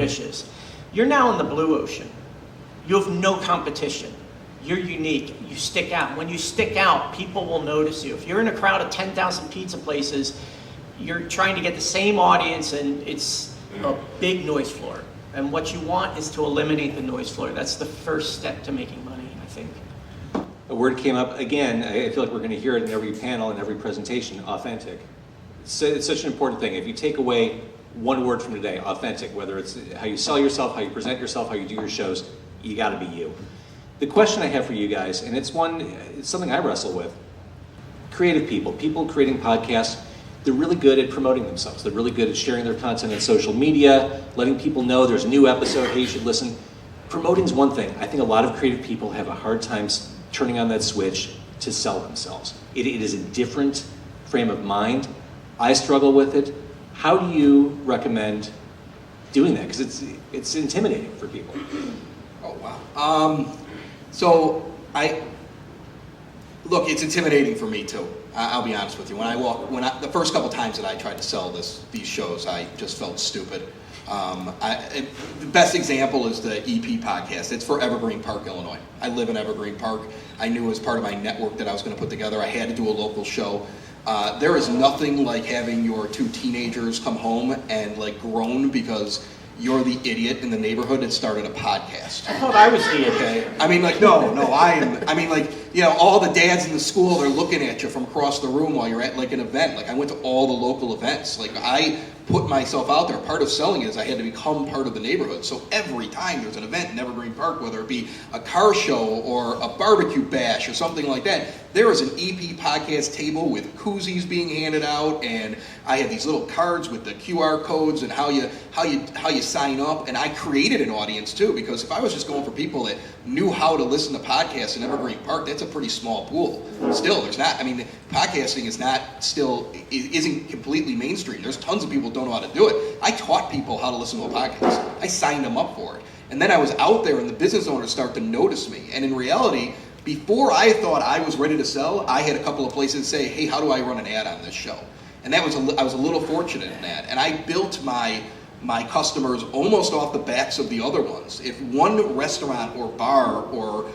diminishes. You're now in the blue ocean. You have no competition. You're unique. You stick out. When you stick out, people will notice you. If you're in a crowd of 10,000 pizza places, you're trying to get the same audience, and it's a big noise floor. And what you want is to eliminate the noise floor. That's the first step to making money, I think. A word came up again. I feel like we're going to hear it in every panel and every presentation, authentic. It's such an important thing. If you take away one word from today, authentic, whether it's how you sell yourself, how you present yourself, how you do your shows, you got to be you. The question I have for you guys, and it's something I wrestle with. Creative people creating podcasts, they're really good at promoting themselves. They're really good at sharing their content on social media, letting people know there's a new episode, hey, you should listen. Promoting's one thing. I think a lot of creative people have a hard time turning on that switch to sell themselves. It is a different frame of mind. I struggle with it. How do you recommend doing that? Because it's intimidating for people. Oh, wow. Look, it's intimidating for me too. I'll be honest with you. The first couple times that I tried to sell these shows, I just felt stupid. The best example is the EP podcast. It's for Evergreen Park, Illinois. I live in Evergreen Park. I knew as part of my network that I was going to put together, I had to do a local show. There is nothing like having your two teenagers come home and like groan because you're the idiot in the neighborhood that started a podcast. I thought I was the idiot. Okay? I mean, like, no, I am. I mean, like, you know, all the dads in the school, they're looking at you from across the room while you're at like an event. Like, I went to all the local events. Like, I put myself out there. Part of selling is I had to become part of the neighborhood. So every time there's an event in Evergreen Park, whether it be a car show or a barbecue bash or something like that, there is an EP podcast table with koozies being handed out, and I had these little cards with the QR codes and how you sign up. And I created an audience too, because if I was just going for people that knew how to listen to podcasts in Evergreen Park, that's a pretty small pool. Still, there's not. I mean, podcasting isn't completely mainstream. There's tons of people who don't know how to do it. I taught people how to listen to a podcast. I signed them up for it. And then I was out there and the business owners start to notice me. And in reality, before I thought I was ready to sell, I had a couple of places say, hey, how do I run an ad on this show? And I was a little fortunate in that. And I built my customers almost off the backs of the other ones. If one restaurant or bar or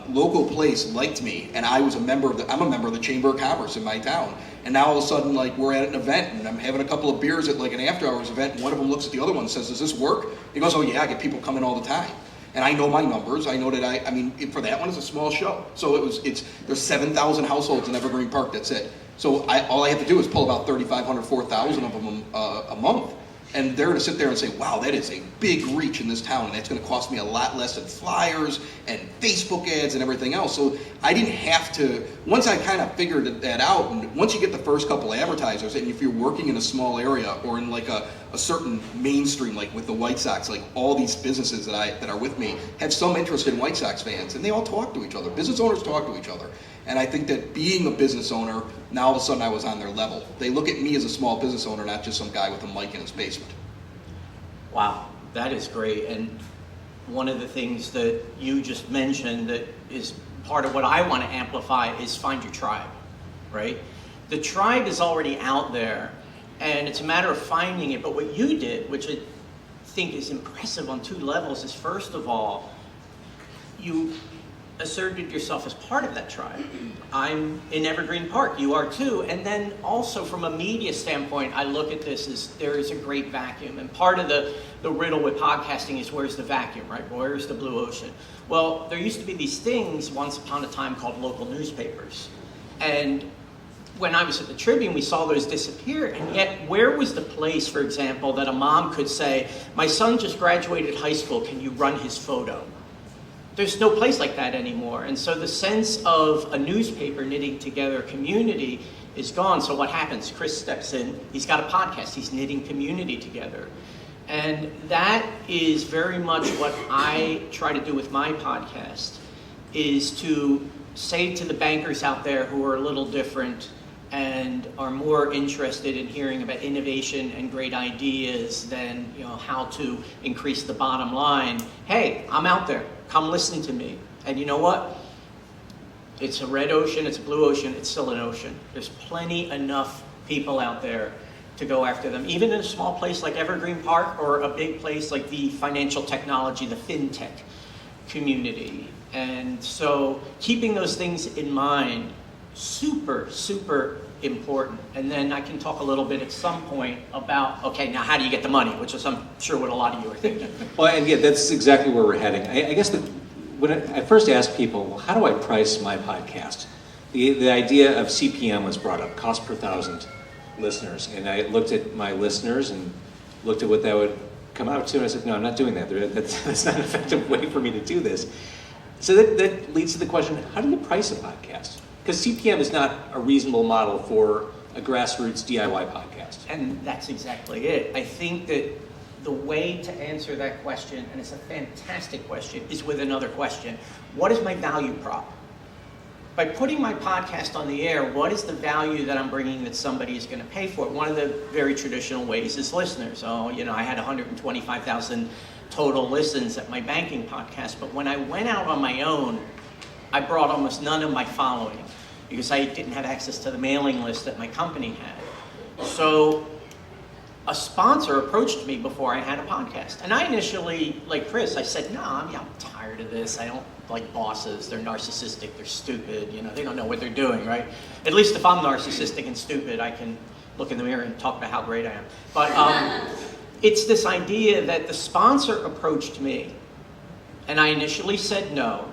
local place liked me, and I'm a member of the Chamber of Commerce in my town, and now all of a sudden, like, we're at an event and I'm having a couple of beers at like an after hours event, and one of them looks at the other one and says, does this work? He goes, oh yeah, I get people coming all the time. And I know my numbers. I know that I mean, for that one, it's a small show. So there's 7,000 households in Evergreen Park. That's it. So all I have to do is pull about 3,500, 4,000 of them a month. And they're going to sit there and say, wow, that is a big reach in this town, and that's going to cost me a lot less than flyers and Facebook ads and everything else. So I didn't have to, once I kind of figured that out, and once you get the first couple advertisers, and if you're working in a small area or in like a certain mainstream, like with the White Sox, like all these businesses that are with me have some interest in White Sox fans, and they all talk to each other. Business owners talk to each other. And I think that being a business owner, now all of a sudden I was on their level. They look at me as a small business owner, not just some guy with a mic in his basement. Wow, that is great. And one of the things that you just mentioned that is part of what I want to amplify is find your tribe, right? The tribe is already out there, and it's a matter of finding it. But what you did, which I think is impressive on two levels, is first of all, you asserted yourself as part of that tribe. I'm in Evergreen Park, you are too. And then also from a media standpoint, I look at this as there is a great vacuum. And part of the riddle with podcasting is where's the vacuum, right? Where's the blue ocean? Well, there used to be these things once upon a time called local newspapers. And when I was at the Tribune, we saw those disappear. And yet, where was the place, for example, that a mom could say, my son just graduated high school, can you run his photo? There's no place like that anymore. And so the sense of a newspaper knitting together a community is gone. So what happens? Chris steps in. He's got a podcast. He's knitting community together. And that is very much what I try to do with my podcast, is to say to the bankers out there who are a little different and are more interested in hearing about innovation and great ideas than, you know, how to increase the bottom line. Hey, I'm out there. Come listen to me. And you know what? It's a red ocean, it's a blue ocean, it's still an ocean. There's plenty enough people out there to go after them, even in a small place like Evergreen Park or a big place like the financial technology, the fintech community. And so keeping those things in mind, super, super important. And then I can talk a little bit at some point about, okay, now how do you get the money, which is I'm sure what a lot of you are thinking. Well, and yeah, that's exactly where we're heading. I guess when I first asked people, well, how do I price my podcast? The idea of CPM was brought up, cost per thousand listeners. And I looked at my listeners and looked at what that would come out to, and I said, no, I'm not doing that. That's not an effective way for me to do this. So that leads to the question, how do you price a podcast? Because CPM is not a reasonable model for a grassroots DIY podcast. And that's exactly it. I think that the way to answer that question, and it's a fantastic question, is with another question. What is my value prop? By putting my podcast on the air, what is the value that I'm bringing that somebody is going to pay for it? One of the very traditional ways is listeners. Oh, I had 125,000 total listens at my banking podcast, but when I went out on my own, I brought almost none of my following because I didn't have access to the mailing list that my company had. So a sponsor approached me before I had a podcast. And I initially, like Chris, I said, no, I'm tired of this. I don't like bosses. They're narcissistic. They're stupid. They don't know what they're doing, right? At least if I'm narcissistic and stupid, I can look in the mirror and talk about how great I am. But it's this idea that the sponsor approached me, and I initially said no.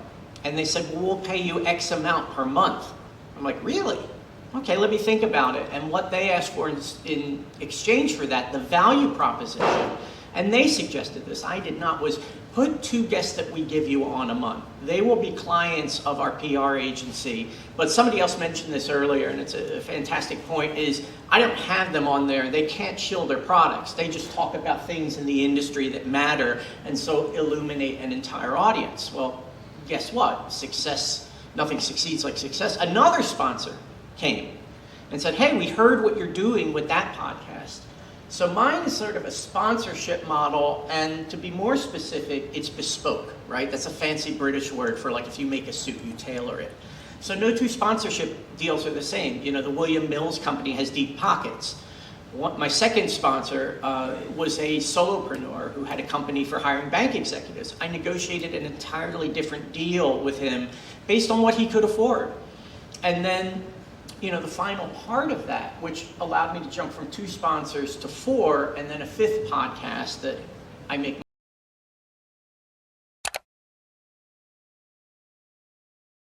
And they said, well, we'll pay you X amount per month. I'm like, really? Okay, let me think about it. And what they asked for in exchange for that, the value proposition, and they suggested this, I did not, was put 2 guests that we give you on a month. They will be clients of our PR agency. But somebody else mentioned this earlier, and it's a fantastic point, is I don't have them on there. They can't shill their products. They just talk about things in the industry that matter, and so illuminate an entire audience. Well, guess what? Success, nothing succeeds like success. Another sponsor came and said, hey, we heard what you're doing with that podcast. So mine is sort of a sponsorship model, and to be more specific, it's bespoke, right? That's a fancy British word for like if you make a suit, you tailor it. So no 2 sponsorship deals are the same. The William Mills Company has deep pockets. My second sponsor was a solopreneur who had a company for hiring bank executives. I negotiated an entirely different deal with him based on what he could afford. And then, the final part of that, which allowed me to jump from 2 sponsors to 4, and then a 5th podcast that I make